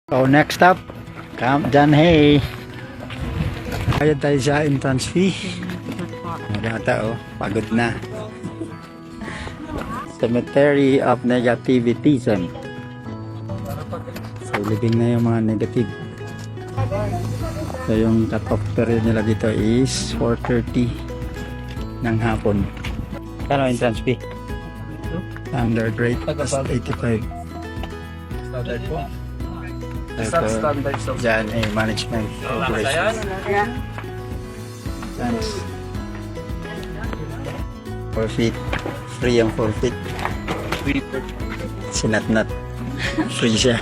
So next stop, Camp John Hay. Bayad tayo sa entrance fee. Nagata pagod na. Cemetery of Negativism. So living na yung mga negative. So yung cut-off period nila dito is 4:30 ng hapon. Kano entrance fee? Standard rate is 85. Standard po. Ito, Standard so. dyan ay management operation. Thanks. Forfeit. Free ang forfeit. Sinat-nat. Free siya.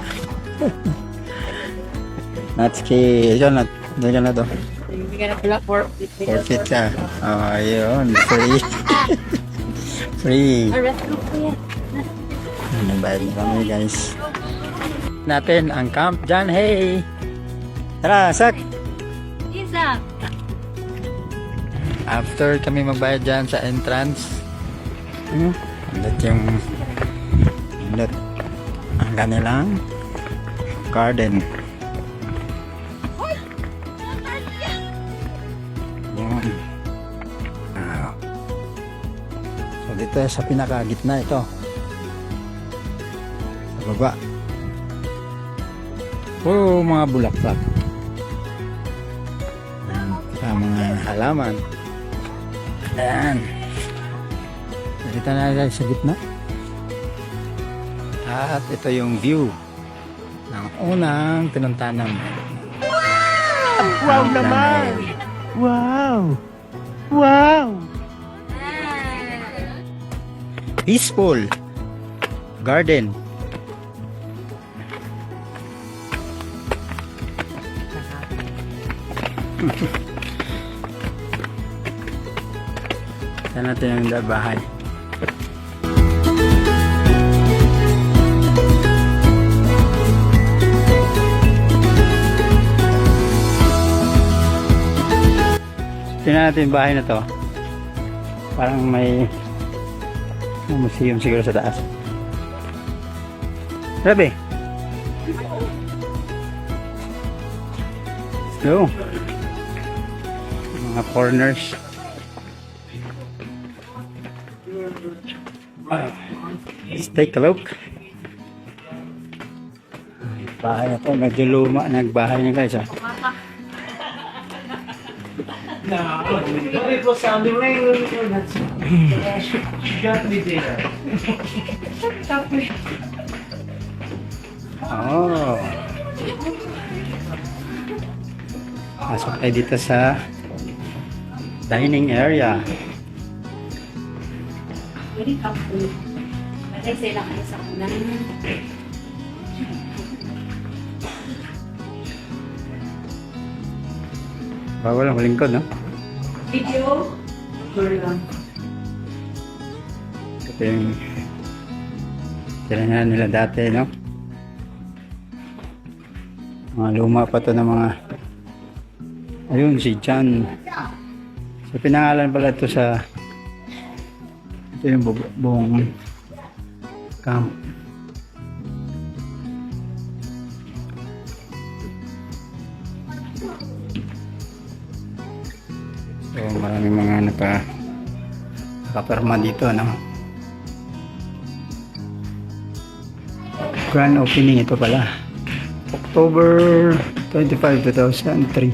Natski. Ikaw na. Hindi ka na to. Hindi ka na pala Forfeit ka. Ayun. Free. Free. Nabayad na kami guys. Natin ang Camp John Hay. Tara, Sak! Isa! After kami magbayad dyan sa entrance, andot ang kanilang garden. Yan. So dito sa pinakagitna ito. Sa baba. Puro mga bulaklak. Sa mga halaman. Ayan. Dito na guys sa gitna. At ito yung view ng unang pinuntahan namin. Wow naman! Wow! Wow! Peaceful garden. Saan natin ang bahay? Tingnan natin yung bahay na to. Parang may museum siguro sa taas. Grabe. So, mga corners. Let's take a look. Bahay na to, medyo luma nagbahay niya guys. Oh. Pasok tayo dito sa dining area. Very helpful. Kasi sila kayo sa kunan. Bawal ang lingkod, no? Video. Sure lang. Ito yung tinahan nila dati, no? Mga luma pa to ng mga ayun, si John. So pinangalan pala ito sa ito yung buong camp. So maraming mga nakapirma dito, no? Grand opening ito pala. October 25, 2003.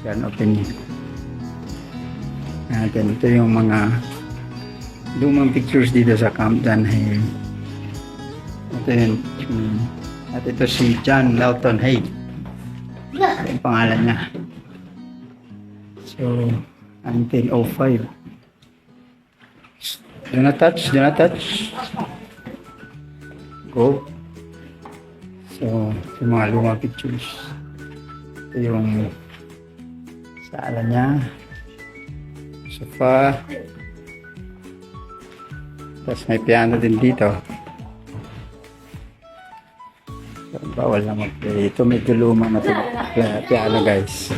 Grand opening. Natin, ito yung mga lumang pictures dito sa Camp John Hay. Ito yun. At ito si John Lawton Hay. Ito yung pangalan niya. So, 1905. Do not touch, do not touch. Go. So, yung mga lumang pictures. Ito yung sala niya. Sofa. Tapos may piano din dito. So, bawal na mag-play. Ito medyo luma na piano guys.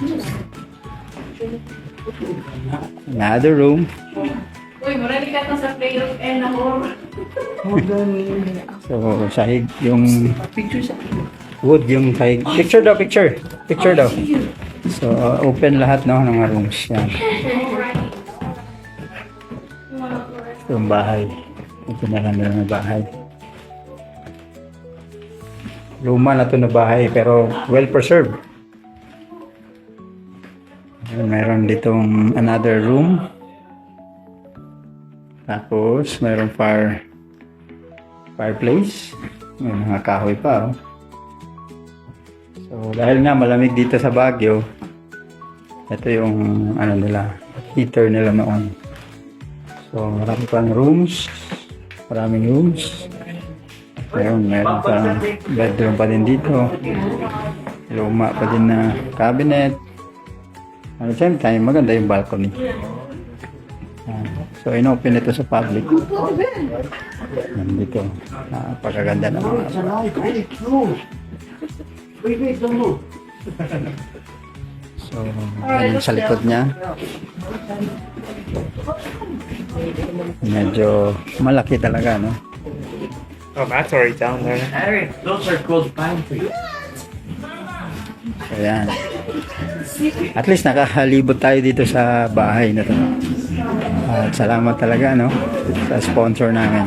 Another room. Uy, marami ka sa play of N na horror. So, sahig yung wood, yung sahig. Picture daw, picture. Picture daw. So, open lahat, no, ng rooms. Yan. Yung bahay. Ito na lang na bahay. Luma na to na bahay, pero well preserved. Meron ditong another room. Tapos, mayroong fireplace. May mga kahoy pa, oh. So, dahil nga malamig dito sa Baguio, ito yung, ano nila, heater nila noon. So, marami pang rooms. Maraming rooms. Meron pa bedroom pa din dito. Luma pa din na cabinet. At the same time, maganda yung balcony. So, inopen ito sa public. Nandito. Napakaganda ng mga. So, ayun sa likod niya. Medyo malaki talaga, no? Oh, that's already down there. Eric, those are called pine trees. So, yan. At least nakahalibot tayo dito sa bahay na to. At salamat talaga, no? Sa sponsor namin.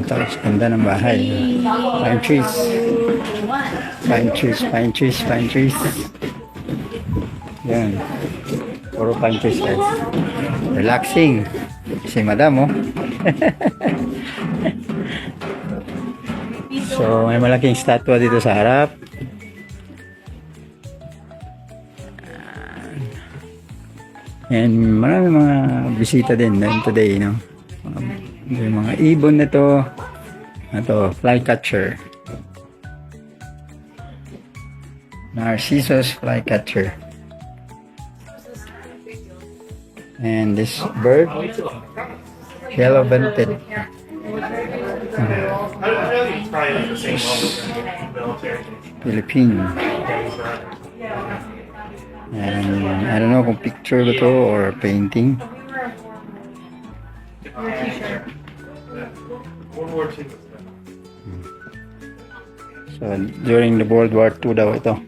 Tapos ganda ng bahay. Pine trees. Pine trees, pine trees, pine trees. Yan. Puro pine trees, guys. Relaxing. Si madam, oh. So, may malaking statwa dito sa harap. And marami mga bisita din today, no? May mga ibon na to. Ito, flycatcher. Narcissus flycatcher. And this bird, yellow-vented. Philippine. And I don't know kung picture ba to or painting. So, during the World War II daw ito.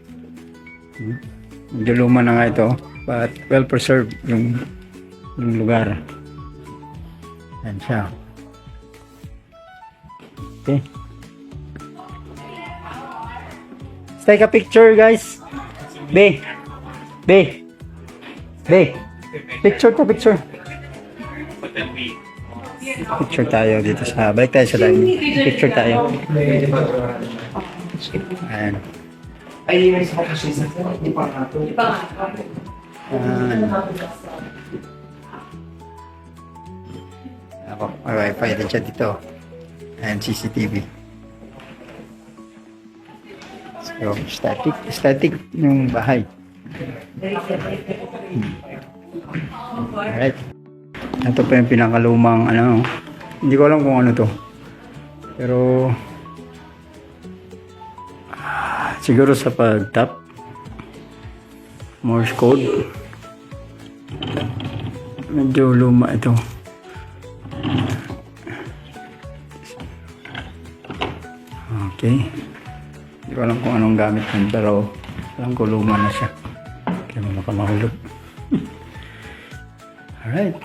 Medyo luma na nga ito, but well preserved yung lugar. Yan siya. Okay. Let's take a picture, guys. Be. Picture to picture. Picture tayo dito sa, balik tayo sa dining. Picture tayo. Ayan. Ayan. Ako, may wifi din siya dito. Ayan, CCTV. So, static yung bahay. Alright. Ito pa yung pinakalumang ano. Hindi ko alam kung ano to. Pero siguro sa pag-tap Morse code. Medyo luma ito. Okay. Hindi ko alam kung anong gamit nun, pero alam ko luma na siya. Kaya makamahulog. Alright.